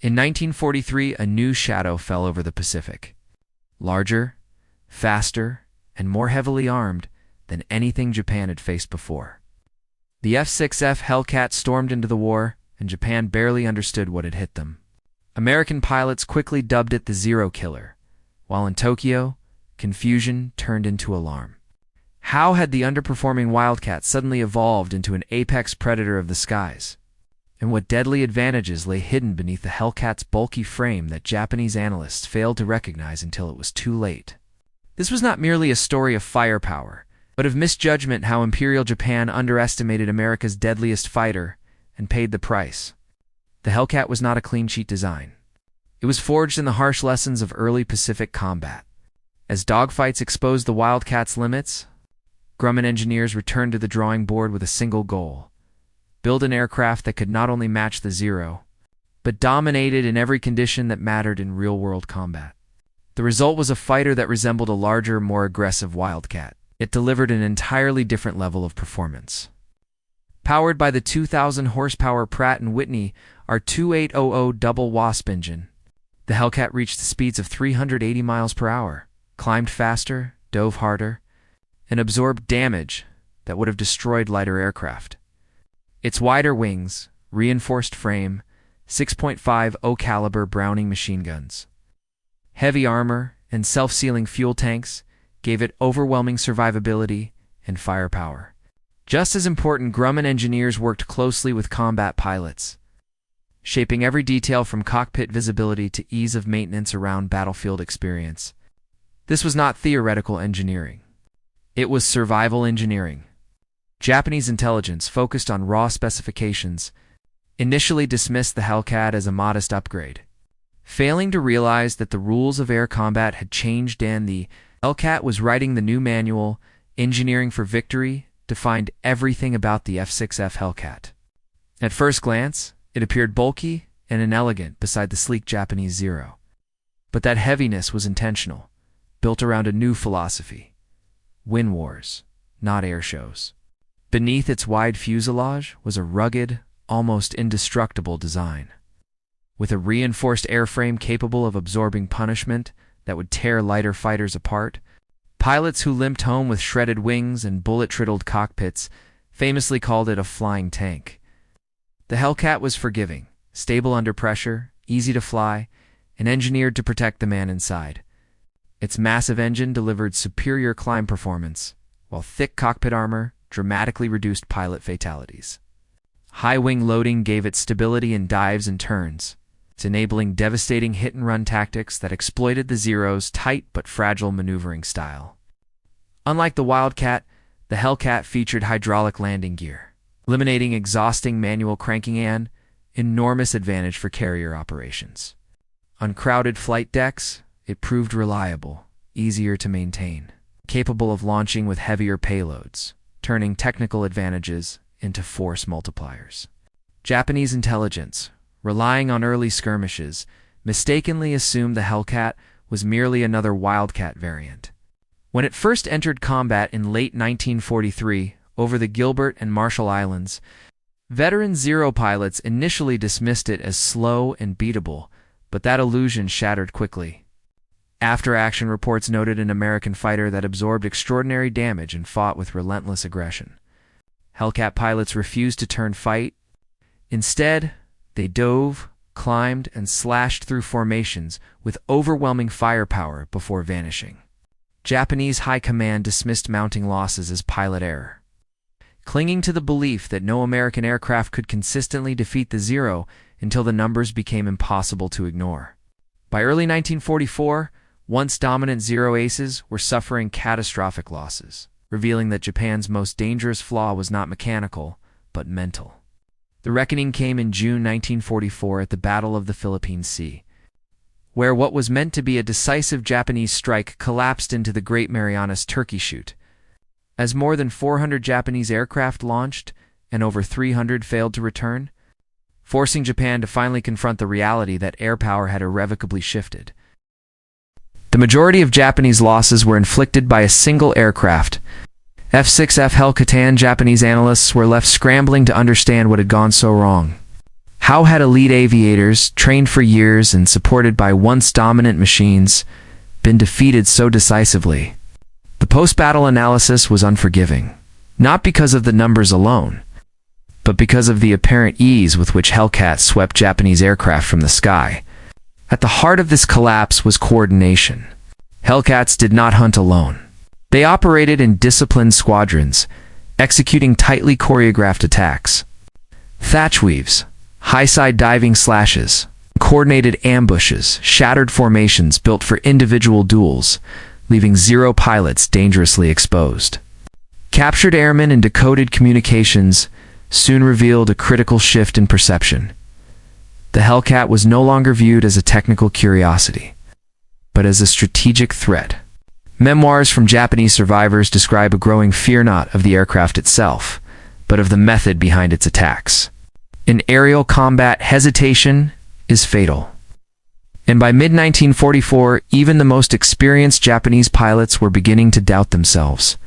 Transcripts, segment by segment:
In 1943, a new shadow fell over the Pacific. Larger, faster, and more heavily armed than anything Japan had faced before. The F6F Hellcat stormed into the war, and Japan barely understood what had hit them. American pilots quickly dubbed it the Zero Killer, while in Tokyo, confusion turned into alarm. How had the underperforming Wildcat suddenly evolved into an apex predator of the skies? And what deadly advantages lay hidden beneath the Hellcat's bulky frame that Japanese analysts failed to recognize until it was too late? This was not merely a story of firepower, but of misjudgment, how Imperial Japan underestimated America's deadliest fighter and paid the price. The Hellcat was not a clean sheet design. It was forged in the harsh lessons of early Pacific combat. As dogfights exposed the Wildcat's limits, Grumman engineers returned to the drawing board with a single goal: build an aircraft that could not only match the Zero, but dominated in every condition that mattered in real-world combat. The result was a fighter that resembled a larger, more aggressive Wildcat. It delivered an entirely different level of performance. Powered by the 2,000 horsepower Pratt & Whitney R2800 double Wasp engine, the Hellcat reached speeds of 380 miles per hour, climbed faster, dove harder, and absorbed damage that would have destroyed lighter aircraft. Its wider wings, reinforced frame, 6.50 caliber Browning machine guns, heavy armor, and self-sealing fuel tanks gave it overwhelming survivability and firepower. Just as important, Grumman engineers worked closely with combat pilots, shaping every detail from cockpit visibility to ease of maintenance around battlefield experience. This was not theoretical engineering. It was survival engineering. Japanese intelligence, focused on raw specifications, initially dismissed the Hellcat as a modest upgrade, failing to realize that the rules of air combat had changed and the Hellcat was writing the new manual, Engineering for Victory, defined everything about the F6F Hellcat. At first glance, it appeared bulky and inelegant beside the sleek Japanese Zero. But that heaviness was intentional, built around a new philosophy: win wars, not air shows. Beneath its wide fuselage was a rugged, almost indestructible design. With a reinforced airframe capable of absorbing punishment that would tear lighter fighters apart, pilots who limped home with shredded wings and bullet-riddled cockpits famously called it a flying tank. The Hellcat was forgiving, stable under pressure, easy to fly, and engineered to protect the man inside. Its massive engine delivered superior climb performance, while thick cockpit armor dramatically reduced pilot fatalities. High wing loading gave it stability in dives and turns, enabling devastating hit-and-run tactics that exploited the Zero's tight but fragile maneuvering style. Unlike the Wildcat, the Hellcat featured hydraulic landing gear, eliminating exhausting manual cranking, an enormous advantage for carrier operations. On crowded flight decks, it proved reliable, easier to maintain, capable of launching with heavier payloads, turning technical advantages into force multipliers. Japanese intelligence, relying on early skirmishes, mistakenly assumed the Hellcat was merely another Wildcat variant. When it first entered combat in late 1943 over the Gilbert and Marshall Islands, veteran Zero pilots initially dismissed it as slow and beatable, but that illusion shattered quickly. After-action reports noted an American fighter that absorbed extraordinary damage and fought with relentless aggression. Hellcat pilots refused to turn fight. Instead, they dove, climbed, and slashed through formations with overwhelming firepower before vanishing. Japanese high command dismissed mounting losses as pilot error, clinging to the belief that no American aircraft could consistently defeat the Zero until the numbers became impossible to ignore. By early 1944, once dominant Zero aces were suffering catastrophic losses, revealing that Japan's most dangerous flaw was not mechanical, but mental. The reckoning came in June 1944 at the Battle of the Philippine Sea, where what was meant to be a decisive Japanese strike collapsed into the Great Marianas Turkey Shoot. As more than 400 Japanese aircraft launched and over 300 failed to return, forcing Japan to finally confront the reality that air power had irrevocably shifted. The majority of Japanese losses were inflicted by a single aircraft, F6F Hellcat. Japanese analysts were left scrambling to understand what had gone so wrong. How had elite aviators, trained for years and supported by once dominant machines, been defeated so decisively? The post-battle analysis was unforgiving, not because of the numbers alone, but because of the apparent ease with which Hellcat swept Japanese aircraft from the sky. At the heart of this collapse was coordination. Hellcats did not hunt alone. They operated in disciplined squadrons, executing tightly choreographed attacks. Thatch weaves, high-side diving slashes, coordinated ambushes, shattered formations built for individual duels, leaving zero pilots dangerously exposed. Captured airmen and decoded communications soon revealed a critical shift in perception. The Hellcat was no longer viewed as a technical curiosity, but as a strategic threat. Memoirs from Japanese survivors describe a growing fear not of the aircraft itself, but of the method behind its attacks. In aerial combat, hesitation is fatal. And by mid-1944, even the most experienced Japanese pilots were beginning to doubt themselves.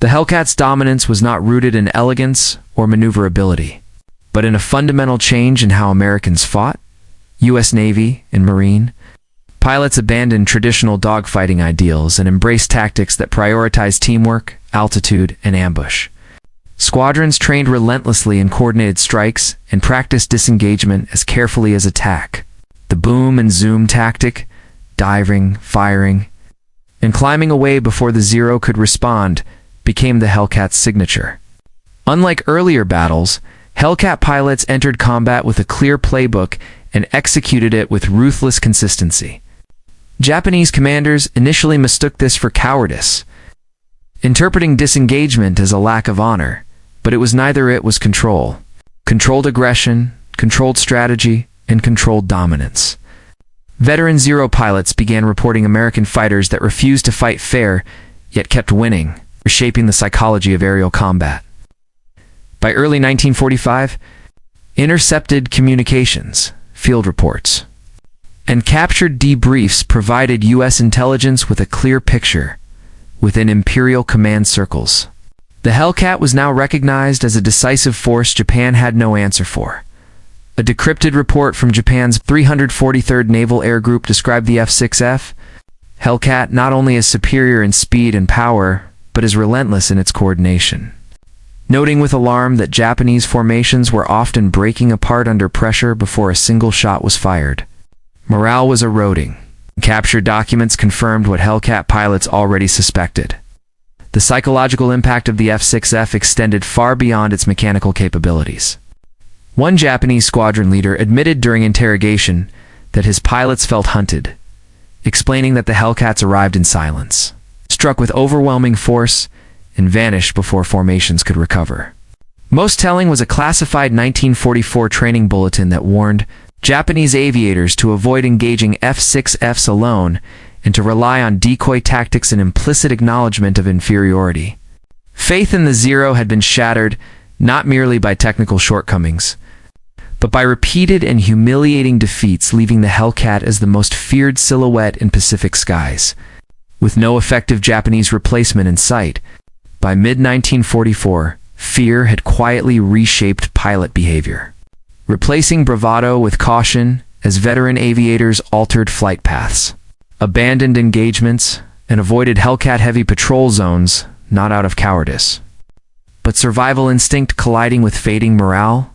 The Hellcat's dominance was not rooted in elegance or maneuverability, but in a fundamental change in how Americans fought. U.S. Navy and Marine pilots abandoned traditional dogfighting ideals and embraced tactics that prioritized teamwork, altitude, and ambush. Squadrons trained relentlessly in coordinated strikes and practiced disengagement as carefully as attack. The boom and zoom tactic, diving, firing, and climbing away before the Zero could respond, became the Hellcat's signature. Unlike earlier battles, Hellcat pilots entered combat with a clear playbook and executed it with ruthless consistency. Japanese commanders initially mistook this for cowardice, interpreting disengagement as a lack of honor, but it was neither. It was control. Controlled aggression, controlled strategy, and controlled dominance. Veteran Zero pilots began reporting American fighters that refused to fight fair, yet kept winning, reshaping the psychology of aerial combat. By early 1945, intercepted communications, field reports, and captured debriefs provided U.S. intelligence with a clear picture within Imperial command circles. The Hellcat was now recognized as a decisive force Japan had no answer for. A decrypted report from Japan's 343rd Naval Air Group described the F6F Hellcat not only as superior in speed and power, but as relentless in its coordination, noting with alarm that Japanese formations were often breaking apart under pressure before a single shot was fired. Morale was eroding. Captured documents confirmed what Hellcat pilots already suspected. The psychological impact of the F6F extended far beyond its mechanical capabilities. One Japanese squadron leader admitted during interrogation that his pilots felt hunted, explaining that the Hellcats arrived in silence, struck with overwhelming force, and vanished before formations could recover. Most telling was a classified 1944 training bulletin that warned Japanese aviators to avoid engaging F6Fs alone and to rely on decoy tactics and implicit acknowledgement of inferiority. Faith in the Zero had been shattered not merely by technical shortcomings, but by repeated and humiliating defeats, leaving the Hellcat as the most feared silhouette in Pacific skies. With no effective Japanese replacement in sight, by mid-1944, fear had quietly reshaped pilot behavior, replacing bravado with caution as veteran aviators altered flight paths, abandoned engagements, and avoided Hellcat-heavy patrol zones, not out of cowardice, but survival instinct colliding with fading morale.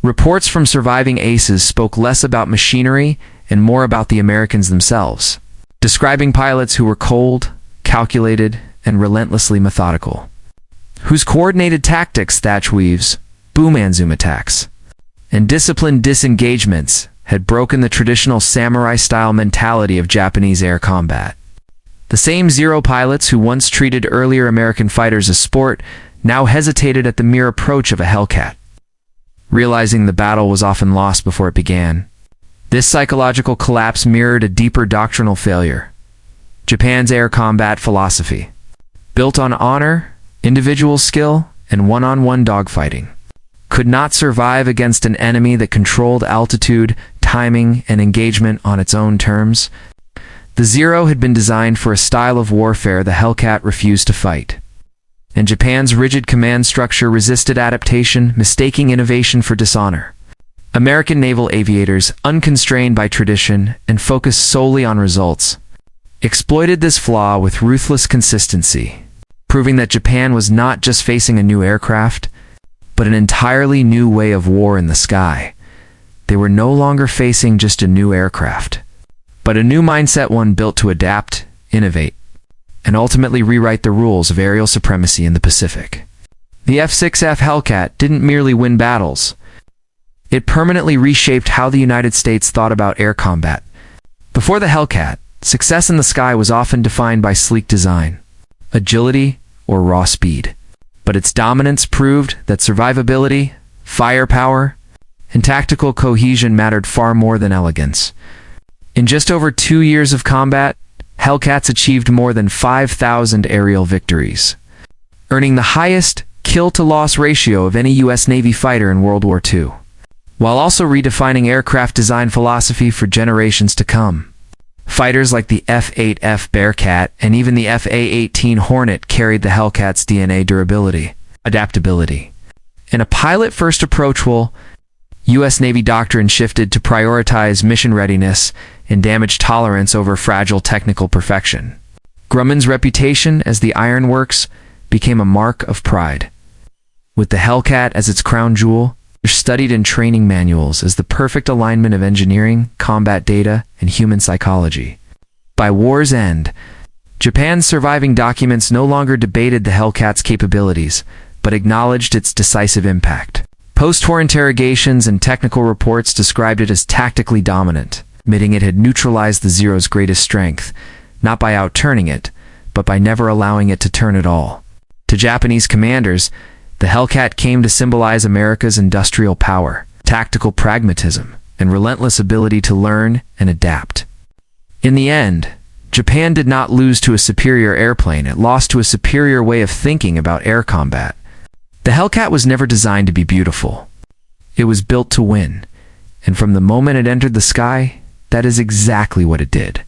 Reports from surviving aces spoke less about machinery and more about the Americans themselves, describing pilots who were cold, calculated, and relentlessly methodical, whose coordinated tactics, thatch weaves, boom and zoom attacks, and disciplined disengagements had broken the traditional samurai-style mentality of Japanese air combat. The same Zero pilots who once treated earlier American fighters as sport now hesitated at the mere approach of a Hellcat, realizing the battle was often lost before it began. This psychological collapse mirrored a deeper doctrinal failure. Japan's air combat philosophy, built on honor, individual skill, and one-on-one dogfighting, could not survive against an enemy that controlled altitude, timing, and engagement on its own terms. The Zero had been designed for a style of warfare the Hellcat refused to fight, and Japan's rigid command structure resisted adaptation, mistaking innovation for dishonor. American naval aviators, unconstrained by tradition and focused solely on results, exploited this flaw with ruthless consistency, proving that Japan was not just facing a new aircraft, but an entirely new way of war in the sky. They were no longer facing just a new aircraft, but a new mindset, one built to adapt, innovate, and ultimately rewrite the rules of aerial supremacy in the Pacific. The F6F Hellcat didn't merely win battles. It permanently reshaped how the United States thought about air combat. Before the Hellcat, success in the sky was often defined by sleek design, agility, or raw speed. But its dominance proved that survivability, firepower, and tactical cohesion mattered far more than elegance. In just over 2 years of combat, Hellcats achieved more than 5,000 aerial victories, earning the highest kill-to-loss ratio of any U.S. Navy fighter in World War II, while also redefining aircraft design philosophy for generations to come. Fighters like the F8F Bearcat and even the FA-18 Hornet carried the Hellcat's DNA: durability, adaptability. In a pilot-first approach, U.S. Navy doctrine shifted to prioritize mission readiness and damage tolerance over fragile technical perfection. Grumman's reputation as the Iron Works became a mark of pride, with the Hellcat as its crown jewel, studied in training manuals as the perfect alignment of engineering, combat data, and human psychology. By war's end, Japan's surviving documents no longer debated the Hellcat's capabilities, but acknowledged its decisive impact. Post-war interrogations and technical reports described it as tactically dominant, admitting it had neutralized the Zero's greatest strength, not by outturning it, but by never allowing it to turn at all. To Japanese commanders, the Hellcat came to symbolize America's industrial power, tactical pragmatism, and relentless ability to learn and adapt. In the end, Japan did not lose to a superior airplane, it lost to a superior way of thinking about air combat. The Hellcat was never designed to be beautiful. It was built to win, and from the moment it entered the sky, that is exactly what it did.